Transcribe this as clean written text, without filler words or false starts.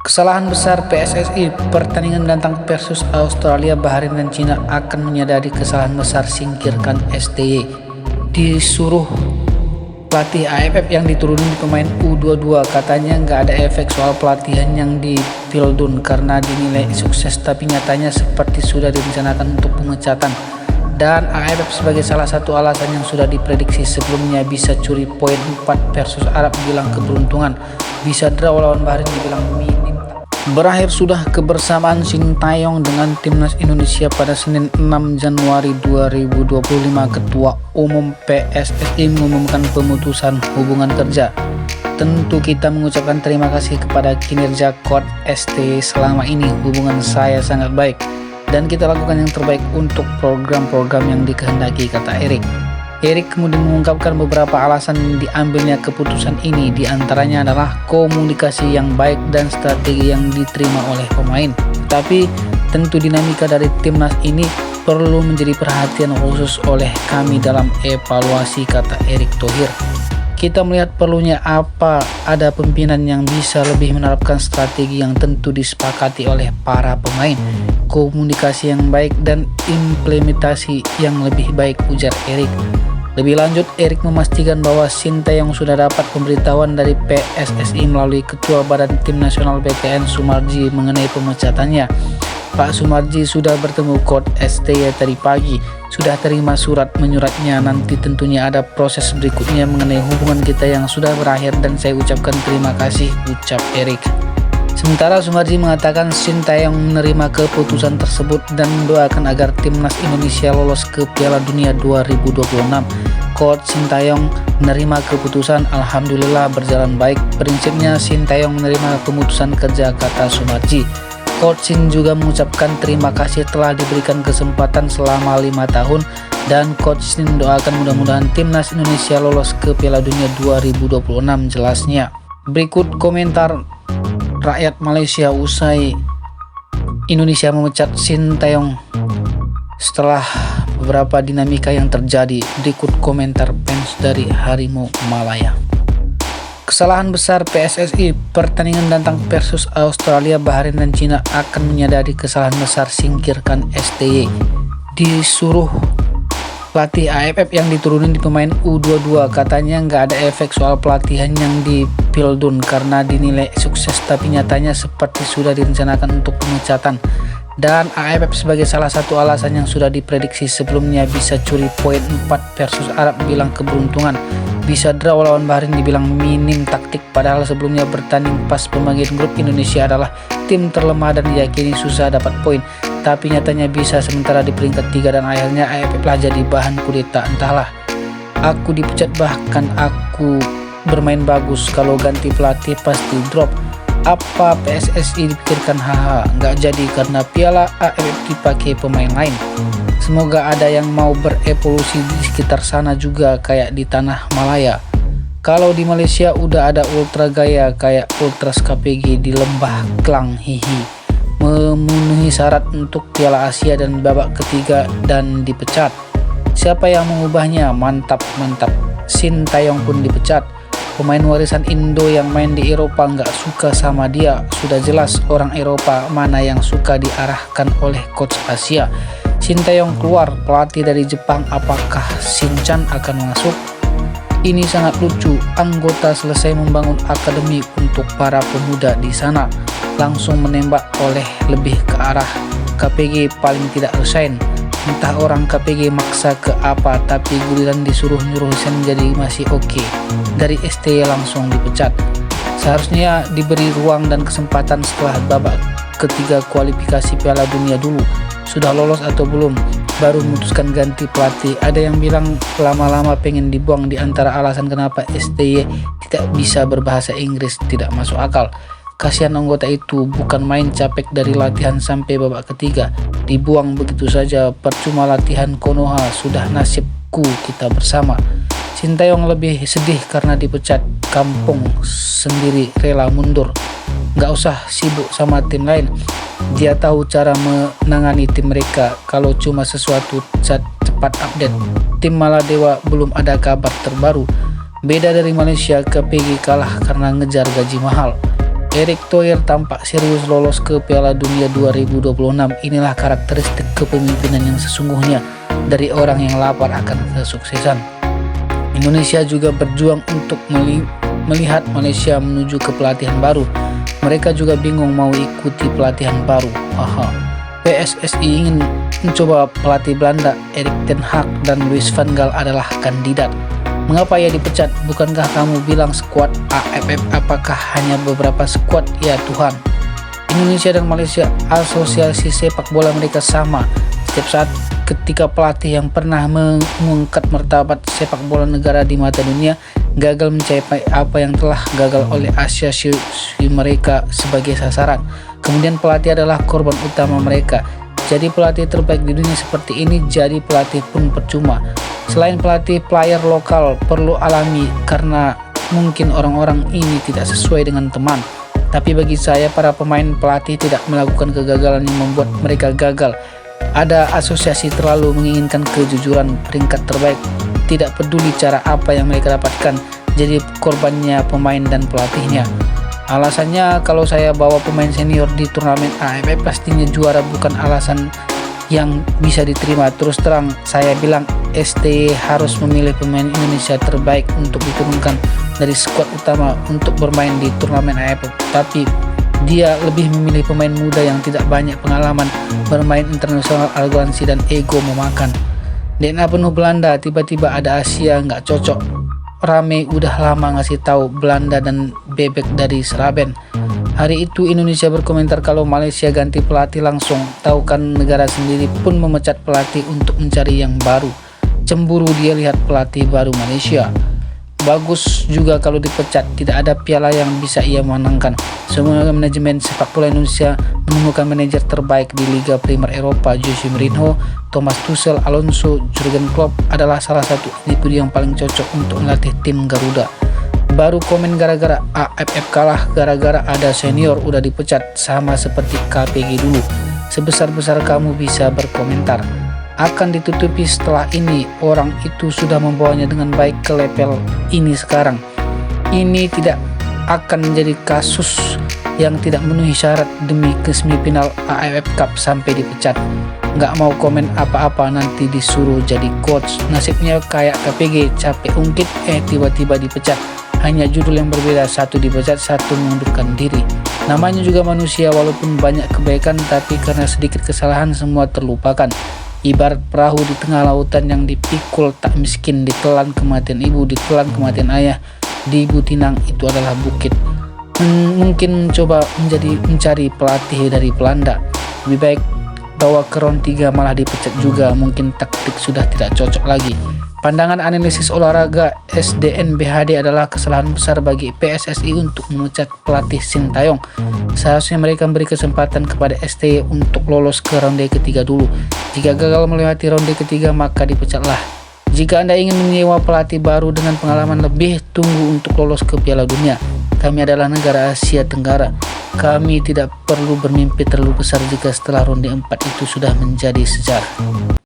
Kesalahan besar PSSI pertandingan datang versus Australia, Bahrain dan Cina akan menyadari kesalahan besar, singkirkan STY. Disuruh pelatih AFF yang diturunin pemain U22, katanya nggak ada efek soal pelatihan yang di Pildun karena dinilai sukses, tapi nyatanya seperti sudah direncanakan untuk pemecatan. Dan AFF sebagai salah satu alasan yang sudah diprediksi sebelumnya, bisa curi poin 4 versus Arab bilang keberuntungan, bisa draw lawan Bahrain dibilang minim. Berakhir sudah kebersamaan Sintayong dengan Timnas Indonesia pada Senin 6 Januari 2025. Ketua Umum PSSI mengumumkan pemutusan hubungan kerja. Tentu kita mengucapkan terima kasih kepada kinerja Coach STY selama ini. Hubungan saya sangat baik dan kita lakukan yang terbaik untuk program-program yang dikehendaki, kata Erik. Erik kemudian mengungkapkan beberapa alasan diambilnya keputusan ini, diantaranya adalah komunikasi yang baik dan strategi yang diterima oleh pemain. Tapi tentu dinamika dari timnas ini perlu menjadi perhatian khusus oleh kami dalam evaluasi, kata Erick Thohir. Kita melihat perlunya ada pimpinan yang bisa lebih menerapkan strategi yang tentu disepakati oleh para pemain, komunikasi yang baik dan implementasi yang lebih baik, ujar Erik. Lebih lanjut, Erik memastikan bahwa Sintayong sudah dapat pemberitahuan dari PSSI melalui Ketua Badan Tim Nasional BTN Sumarji mengenai pemecatannya. Pak Sumarji sudah bertemu Coach STY tadi pagi, sudah terima surat menyuratnya. Nanti tentunya ada proses berikutnya mengenai hubungan kita yang sudah berakhir dan saya ucapkan terima kasih, ucap Erik. Sementara Sumarji mengatakan Sintayong menerima keputusan tersebut dan mendoakan agar Timnas Indonesia lolos ke Piala Dunia 2026. Coach Sintayong menerima keputusan, alhamdulillah berjalan baik. Prinsipnya Sintayong menerima keputusan kerja, kata Sumarji. Coach Sin juga mengucapkan terima kasih telah diberikan kesempatan selama 5 tahun dan Coach Sin mendoakan mudah-mudahan Timnas Indonesia lolos ke Piala Dunia 2026, jelasnya. Berikut komentar rakyat Malaysia usai Indonesia memecat Sintayong setelah beberapa dinamika yang terjadi. Berikut komentar fans dari Harimau Malaya. Kesalahan besar PSSI pertandingan datang versus Australia, Bahrain dan Cina akan menyadari kesalahan besar, singkirkan STY. Disuruh pelatih AFF yang diturunin di pemain U22, katanya nggak ada efek soal pelatihan yang di Pildun karena dinilai sukses, tapi nyatanya seperti sudah direncanakan untuk pemecatan. Dan AFF sebagai salah satu alasan yang sudah diprediksi sebelumnya, bisa curi poin 4 versus Arab bilang keberuntungan, bisa draw lawan Bahrain dibilang minim taktik, padahal sebelumnya bertanding pas pembagian grup Indonesia adalah tim terlemah dan diyakini susah dapat poin, tapi nyatanya bisa sementara di peringkat 3 dan akhirnya AFF lah jadi bahan kudeta. Entahlah, aku dipecat bahkan aku bermain bagus, kalau ganti pelatih pasti drop. Apa PSSI dipikirkan? Haha, nggak jadi karena Piala AFF dipakai pemain lain. Semoga ada yang mau berevolusi di sekitar sana juga kayak di tanah Malaya. Kalau di Malaysia udah ada ultra gaya kayak Ultras KPG di Lembah Klang, hihi, memenuhi syarat untuk Piala Asia dan babak ketiga dan dipecat. Siapa yang mengubahnya? Mantap. Sintayong pun dipecat. Pemain warisan Indo yang main di Eropa nggak suka sama dia. Sudah jelas orang Eropa mana yang suka diarahkan oleh coach Asia. Sintayong keluar, pelatih dari Jepang, apakah Shinchan akan masuk? Ini sangat lucu. Anggota selesai membangun akademi untuk para pemuda di sana, langsung menembak oleh lebih ke arah KPG paling tidak resign. Entah orang KPG maksa ke apa, tapi giliran disuruh nyuruh resign jadi masih oke. Dari STY langsung dipecat. Seharusnya diberi ruang dan kesempatan setelah babak ketiga kualifikasi Piala Dunia dulu. Sudah lolos atau belum, baru memutuskan ganti pelatih. Ada yang bilang lama-lama pengen dibuang. Di antara alasan kenapa STY tidak bisa berbahasa Inggris tidak masuk akal. Kasihan anggota itu, bukan main, capek dari latihan sampai babak ketiga, dibuang begitu saja, percuma latihan Konoha, sudah nasibku kita bersama. Sintayong lebih sedih karena dipecat, kampung sendiri rela mundur. Nggak usah sibuk sama tim lain, dia tahu cara menangani tim mereka. Kalau cuma sesuatu cepat update. Tim Maladewa belum ada kabar terbaru. Beda dari Malaysia, KPG kalah karena ngejar gaji mahal. Erick Thohir tampak serius lolos ke Piala Dunia 2026. Inilah karakteristik kepemimpinan yang sesungguhnya dari orang yang lapar akan kesuksesan. Indonesia juga berjuang untuk melihat Malaysia menuju ke pelatihan baru. Mereka juga bingung mau ikuti pelatihan baru. PSSI ingin mencoba pelatih Belanda. Erik ten Hag dan Louis van Gaal adalah kandidat. Mengapa ia dipecat? Bukankah kamu bilang skuad AFF? Apakah hanya beberapa skuad? Ya Tuhan. Indonesia dan Malaysia, asosiasi sepak bola mereka sama. Setiap saat ketika pelatih yang pernah mengangkat martabat sepak bola negara di mata dunia gagal mencapai apa yang telah gagal oleh asosiasi mereka sebagai sasaran, kemudian pelatih adalah korban utama mereka. Jadi pelatih terbaik di dunia seperti ini, jadi pelatih pun percuma. Selain pelatih, player lokal perlu alami karena mungkin orang-orang ini tidak sesuai dengan teman. Tapi bagi saya, para pemain pelatih tidak melakukan kegagalan yang membuat mereka gagal. Ada asosiasi terlalu menginginkan kejujuran peringkat terbaik, tidak peduli cara apa yang mereka dapatkan, jadi korbannya pemain dan pelatihnya. Alasannya kalau saya bawa pemain senior di turnamen AFF pastinya juara, bukan alasan yang bisa diterima. Terus terang saya bilang STY harus memilih pemain Indonesia terbaik untuk diturunkan dari skuad utama untuk bermain di turnamen AFF, tapi dia lebih memilih pemain muda yang tidak banyak pengalaman bermain internasional, arogansi dan ego memakan. DNA penuh Belanda, tiba-tiba ada Asia nggak cocok. Rame udah lama ngasih tahu Belanda dan bebek dari Seraben. Hari itu Indonesia berkomentar kalau Malaysia ganti pelatih langsung. Tahu kan negara sendiri pun memecat pelatih untuk mencari yang baru. Cemburu dia lihat pelatih baru Malaysia. Bagus juga kalau dipecat, tidak ada piala yang bisa ia menangkan. Semua manajemen sepak bola Indonesia menemukan manajer terbaik di Liga Primer Eropa. Jose Mourinho, Thomas Tuchel, Alonso, Jurgen Klopp adalah salah satu individu yang paling cocok untuk melatih tim Garuda. Baru komen gara-gara AFF kalah, gara-gara ada senior udah dipecat, sama seperti KPG dulu. Sebesar-besar kamu bisa berkomentar, akan ditutupi setelah ini. Orang itu sudah membawanya dengan baik ke level ini sekarang. Ini tidak akan menjadi kasus yang tidak memenuhi syarat demi ke semifinal AFF Cup sampai dipecat. Nggak mau komen apa-apa, nanti disuruh jadi coach. Nasibnya kayak KPG, capek ungkit tiba-tiba dipecat. Hanya judul yang berbeda, satu dipecat, satu mengundurkan diri. Namanya juga manusia, walaupun banyak kebaikan, tapi karena sedikit kesalahan semua terlupakan. Ibarat perahu di tengah lautan yang dipikul tak miskin, ditelan kematian ibu, ditelan kematian ayah, di Butinang itu adalah bukit. Mungkin mencoba mencari pelatih dari Belanda. Lebih baik bawa ke round 3 malah dipecat juga, mungkin taktik sudah tidak cocok lagi. Pandangan analisis olahraga SDN BHD adalah kesalahan besar bagi PSSI untuk memecat pelatih Sintayong. Seharusnya mereka memberi kesempatan kepada STY untuk lolos ke ronde ketiga dulu. Jika gagal melewati ronde ketiga maka dipecatlah. Jika Anda ingin menyewa pelatih baru dengan pengalaman lebih, tunggu untuk lolos ke Piala Dunia. Kami adalah negara Asia Tenggara. Kami tidak perlu bermimpi terlalu besar jika setelah ronde 4 itu sudah menjadi sejarah.